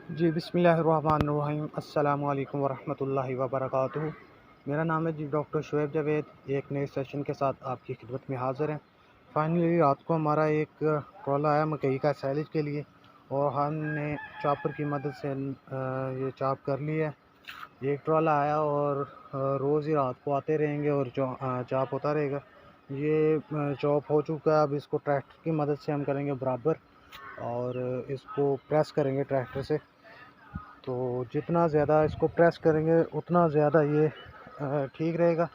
جی بسم اللہ الرحمن الرحیم، السلام علیکم ورحمۃ اللہ وبرکاتہ۔ میرا نام ہے ڈاکٹر شعیب جاوید، ایک نئے سیشن کے ساتھ آپ کی خدمت میں حاضر ہیں۔ فائنلی رات کو ہمارا ایک ٹرالا آیا مکئی کا سیلج کے لیے، اور ہم نے چاپر کی مدد سے یہ چاپ کر لی ہے۔ ایک ٹرالا آیا اور روز ہی رات کو آتے رہیں گے اور چاپ ہوتا رہے گا۔ یہ چاپ ہو چکا ہے، اب اس کو ٹریکٹر کی مدد سے ہم کریں گے برابر، اور اس کو پریس کریں گے ٹریکٹر سے۔ تو جتنا زیادہ اس کو پریس کریں گے اتنا زیادہ یہ ٹھیک رہے گا۔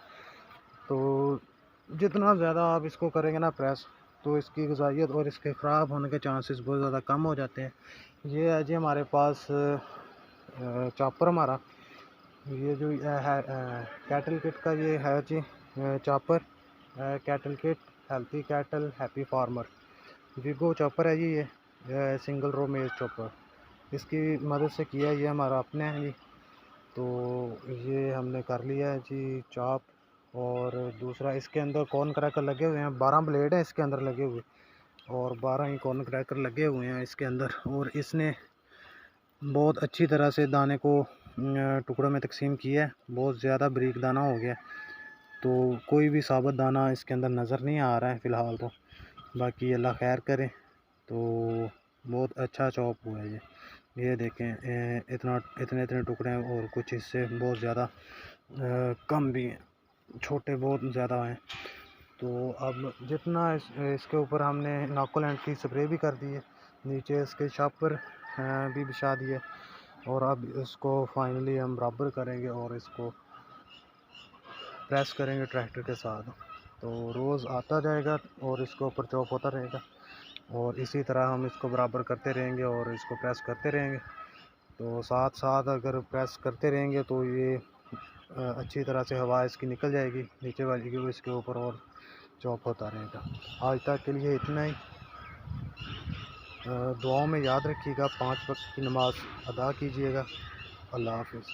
تو جتنا زیادہ آپ اس کو کریں گے نا پریس، تو اس کی غذائیت اور اس کے خراب ہونے کے چانسز بہت زیادہ کم ہو جاتے ہیں۔ یہ ہے جی ہمارے پاس چاپر ہمارا، یہ جو ہے کیٹل کٹ کا یہ ہے جی chopper, cattle kit healthy cattle happy farmer Vigo chopper ہے جی۔ یہ سنگل رو میز چاپر، اس کی مدد سے کیا یہ ہمارا اپنے ہیں جی۔ تو یہ ہم نے کر لیا ہے جی چاپ، اور دوسرا اس کے اندر کارن کریکر لگے ہوئے ہیں، 12 بلیڈ ہیں اس کے اندر لگے ہوئے، اور 12 ہی کارن کریکر لگے ہوئے ہیں اس کے اندر، اور اس نے بہت اچھی طرح سے دانے کو ٹکڑوں میں تقسیم کیا ہے۔ بہت زیادہ بریک دانہ ہو گیا، تو کوئی بھی ثابت دانہ اس کے اندر نظر نہیں آ رہا ہے فی الحال تو، باقی اللہ خیر کرے۔ تو بہت اچھا چاپ ہوا ہے یہ دیکھیں، اتنے ٹکڑے ہیں، اور کچھ اس سے بہت زیادہ کم بھی ہیں، چھوٹے بہت زیادہ ہیں۔ تو اب جتنا اس کے اوپر ہم نے ناکولینٹ کی سپرے بھی کر دی ہے، نیچے اس کے شاپر بھی بچھا دیے، اور اب اس کو فائنلی ہم برابر کریں گے اور اس کو پریس کریں گے ٹریکٹر کے ساتھ۔ تو روز آتا جائے گا اور اس کے اوپر چوپ ہوتا رہے گا، اور اسی طرح ہم اس کو برابر کرتے رہیں گے اور اس کو پریس کرتے رہیں گے۔ تو ساتھ ساتھ اگر پریس کرتے رہیں گے تو یہ اچھی طرح سے ہوا اس کی نکل جائے گی نیچے والی کی، اس کے اوپر اور چوپ ہوتا رہے گا۔ آج تک کے لیے اتنا ہی۔ دعاؤں میں یاد رکھیے گا، 5 وقت کی نماز ادا کیجیے گا۔ اللہ حافظ۔